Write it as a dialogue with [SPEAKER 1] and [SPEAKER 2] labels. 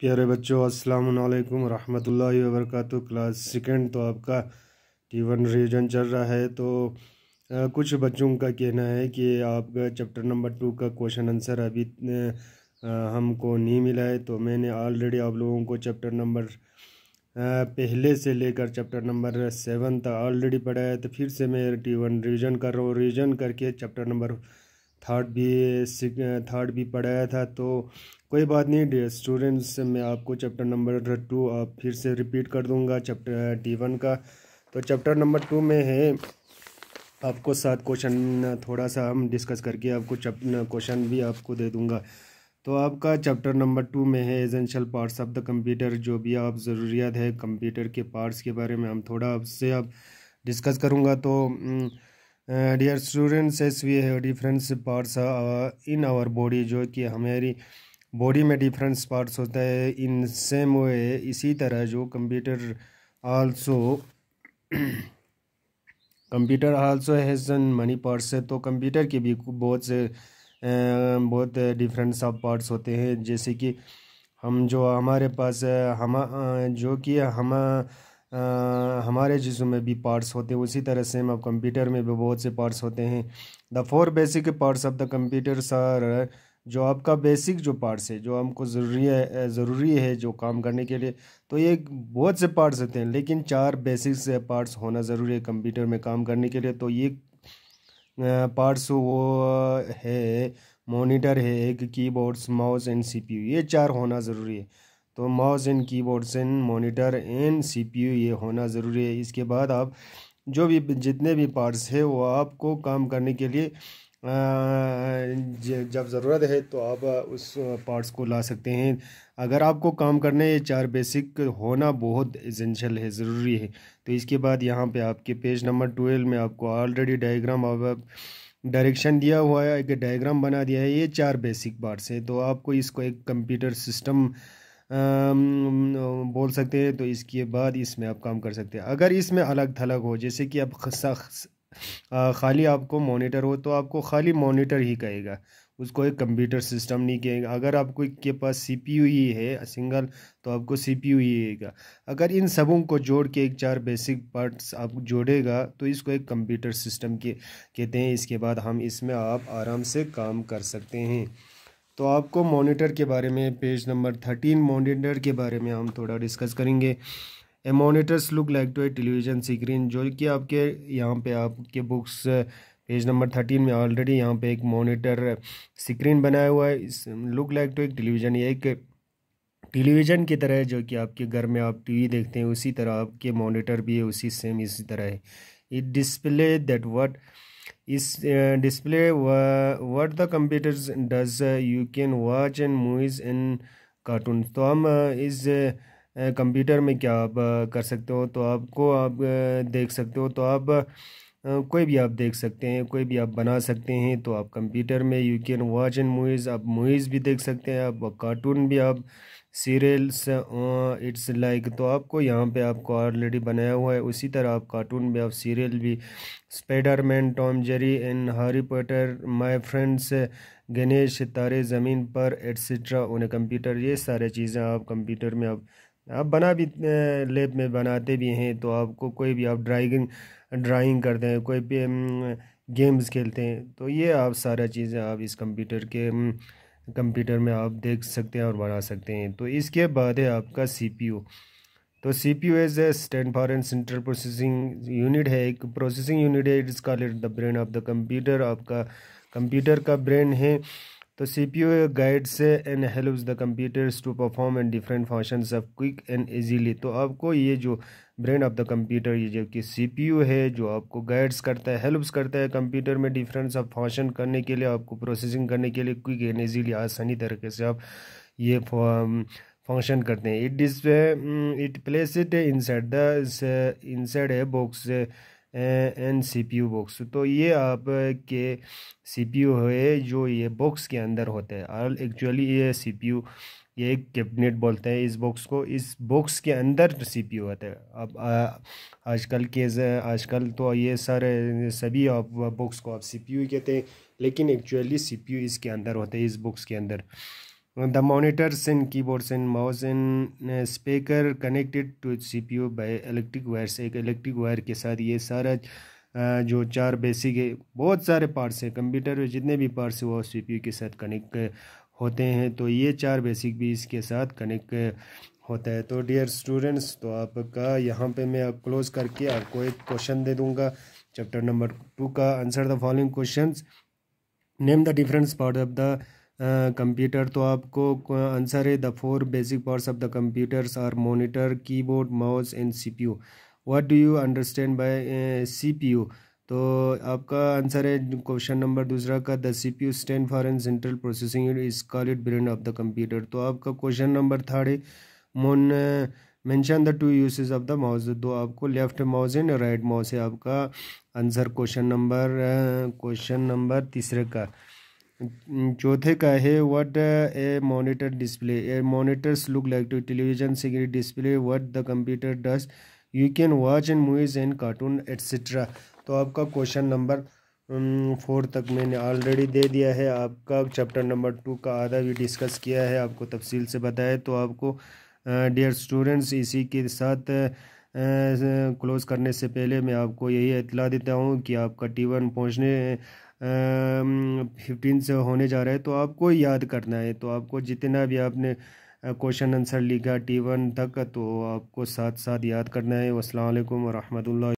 [SPEAKER 1] प्यारे बच्चों, अस्सलाम वालेकुम रहमतुल्लाहि व बरकातुहू। क्लास सेकंड तो आपका T1 रिवीजन चल रहा है। तो कुछ बच्चों का कहना है कि आपका चैप्टर नंबर 2 का क्वेश्चन आंसर अभी हमको नहीं मिला है। तो मैंने ऑलरेडी आप लोगों को चैप्टर नंबर पहले से लेकर चैप्टर नंबर 7 तक ऑलरेडी पढ़ा है। तो फिर से मैं T1 रिवीजन कर रहा हूँ। रिवीजन करके चैप्टर नंबर थर्ड भी पढ़ाया था। तो कोई बात नहीं डियर स्टूडेंट्स, मैं आपको चैप्टर नंबर 2 आप फिर से रिपीट कर दूंगा चैप्टर T1 का। तो चैप्टर नंबर 2 में है आपको 7 क्वेश्चन, थोड़ा सा हम डिस्कस करके आपको क्वेश्चन भी आपको दे दूंगा। तो आपका चैप्टर नंबर 2 में है essential parts of the computer. जो भी आप ज़रूरियात है कंप्यूटर के पार्ट्स के बारे में हम थोड़ा आपसे आप डिस्कस करूँगा। तो डियर स्टूडेंट्स, एस वी है difference parts in our body, जो कि हमारी बॉडी में डिफरेंस पार्ट्स होता है। इन सेम वे, इसी तरह जो computer also has money parts है। तो कंप्यूटर के भी बहुत डिफरेंस ऑफ पार्ट्स होते हैं। जैसे कि हम जो हमारे पास जो कि हमारे जिस्म में भी पार्ट्स होते हैं, उसी तरह से हम कंप्यूटर में भी बहुत से पार्ट्स होते हैं। The 4 basic parts of the computers are, जो आपका बेसिक जो पार्ट्स है, जो हमको ज़रूरी है जो काम करने के लिए। तो ये बहुत से पार्ट्स होते हैं, लेकिन 4 बेसिक्स पार्ट्स होना ज़रूरी है कंप्यूटर में काम करने के लिए। तो ये पार्ट्स वो है, मॉनिटर है, एक कीबोर्ड्स, माउस एंड सीपीयू, ये 4 होना ज़रूरी है। तो mouse and keyboards and monitor and CPU ये होना ज़रूरी है। इसके बाद आप जो भी जितने भी पार्ट्स है वो आपको काम करने के लिए जब ज़रूरत है तो आप उस पार्ट्स को ला सकते हैं। अगर आपको काम करने ये 4 बेसिक होना बहुत एसेंशियल है, ज़रूरी है। तो इसके बाद यहाँ पे आपके पेज नंबर 12 में आपको ऑलरेडी डायग्राम और डायरेक्शन दिया हुआ है, एक डायग्राम बना दिया है। ये 4 बेसिक पार्ट्स है। तो आपको इसको एक कंप्यूटर सिस्टम बोल सकते हैं। तो इसके बाद इसमें आप काम कर सकते हैं। अगर इसमें अलग थलग हो, जैसे कि अब खाली आपको मॉनिटर हो, तो आपको खाली मॉनिटर ही कहेगा, उसको एक कंप्यूटर सिस्टम नहीं कहेगा। अगर आपको के पास सीपीयू ही है सिंगल, तो आपको सीपीयू ही कहेगा। अगर इन सबों को जोड़ के एक 4 बेसिक पार्ट्स आप जोड़ेगा तो इसको एक कंप्यूटर सिस्टम के कहते हैं। इसके बाद हम इसमें आप आराम से काम कर सकते हैं। तो आपको मॉनिटर के बारे में पेज नंबर 13 मॉनिटर के बारे में हम थोड़ा डिस्कस करेंगे। A monitors look like to a television screen, जो कि आपके यहाँ पे आपके बुक्स पेज नंबर 13 में ऑलरेडी यहाँ पे एक मॉनिटर स्क्रीन बनाया हुआ है। इस लुक लाइक टू एक टेलीविज़न, ये एक टेलीविज़न की तरह है, जो कि आपके घर में आप टीवी देखते हैं, उसी तरह आपके मॉनिटर भी है, इसी तरह है। It display that what is display what the computers does, you can watch and movies and cartoon. तो हम इस कंप्यूटर में क्या आप कर सकते हो, तो आपको आप देख सकते हो। तो आप कोई भी आप देख सकते हैं, कोई भी आप बना सकते हैं। तो आप कंप्यूटर में you can watch and movies, आप मूवीज़ भी देख सकते हैं, आप कार्टून भी, आप सीरियल्स, इट्स लाइक। तो आपको यहाँ पे आपको ऑलरेडी बनाया हुआ है, उसी तरह आप कार्टून भी, आप सीरियल भी, Spiderman, Tom Jerry and Harry Potter, my friends, Ganesh, तारे ज़मीन पर, एट्सेट्रा ऑन ए कंप्यूटर। ये सारे चीज़ें आप कंप्यूटर में आप बना भी लैब में बनाते भी हैं। तो आपको कोई भी आप ड्राइंग करते हैं, कोई भी गेम्स खेलते हैं, तो ये आप सारा चीज़ें आप इस कंप्यूटर में आप देख सकते हैं और बना सकते हैं। तो इसके बाद है आपका सीपीयू। तो CPU as a stand for an central processing unit है, एक प्रोसेसिंग यूनिट है। It's called the brain of the computer, आपका कंप्यूटर का ब्रेन है। तो CPU guides and helps the computers to perform and different functions of quick and easily. तो आपको ये जो ब्रेन ऑफ द कंप्यूटर, ये जो कि सीपीयू है, जो आपको गाइड्स करता है, हेल्प्स करता है कंप्यूटर में डिफरेंट ऑफ फंक्शन करने के लिए, आपको प्रोसेसिंग करने के लिए क्विक एंड इजीली, आसानी तरीके से आप ये फंक्शन करते हैं। It place it inside a box and CPU box. तो ये आपके सीपीयू है जो ये बॉक्स के अंदर होता है। एक्चुअली ये सीपीयू, ये एक कैबिनेट बोलते हैं इस बॉक्स को, इस बॉक्स के अंदर सीपीयू होता है। अब आजकल तो ये सारे सभी आप बॉक्स को आप सीपीयू कहते हैं, लेकिन एक्चुअली सीपीयू इसके अंदर होता है, इस बॉक्स के अंदर। The monitors and keyboards and mouse and speaker connected to CPU by electric wires। एक इलेक्ट्रिक वायर के साथ ये सारा जो चार बेसिक है, बहुत सारे पार्ट्स हैं कंप्यूटर में, जितने भी पार्ट्स हैं वो CPU के साथ कनेक्ट होते हैं। तो ये चार बेसिक भी इसके साथ कनेक्ट होता है। तो डियर स्टूडेंट्स, तो आपका यहाँ पे मैं क्लोज करके आपको एक क्वेश्चन दे दूँगा चैप्टर नंबर 2 का। Answer the following questions, name the difference part of the computer. तो आपको आंसर है the 4 basic parts of the computers are monitor, keyboard, mouse and CPU। What do you understand by CPU? तो आपका answer है question number दूसरा का, the CPU stand for an central processing unit is called brain of the computer. तो आपका question number third है, मोन mention the 2 uses of the mouse. तो आपको left mouse and right mouse है आपका आंसर क्वेश्चन नंबर तीसरे का। चौथे का है, what a monitor display, a monitors look like to television cigarette display, what the computer does, you can watch and movies and cartoon etcetera. तो आपका question number 4 तक मैंने ऑलरेडी दे दिया है। आपका चैप्टर नंबर 2 का आधा भी डिस्कस किया है, आपको तफसील से बताया। तो आपको डियर स्टूडेंट्स, इसी के साथ क्लोज़ करने से पहले मैं आपको यही इत्तला देता हूँ कि आपका T1 पहुँचने 15 से होने जा रहा है। तो आपको याद करना है, तो आपको जितना भी आपने क्वेश्चन आंसर लिखा T1 तक, तो आपको साथ साथ याद करना है। अस्सलाम वालेकुम व रहमतुल्लाह।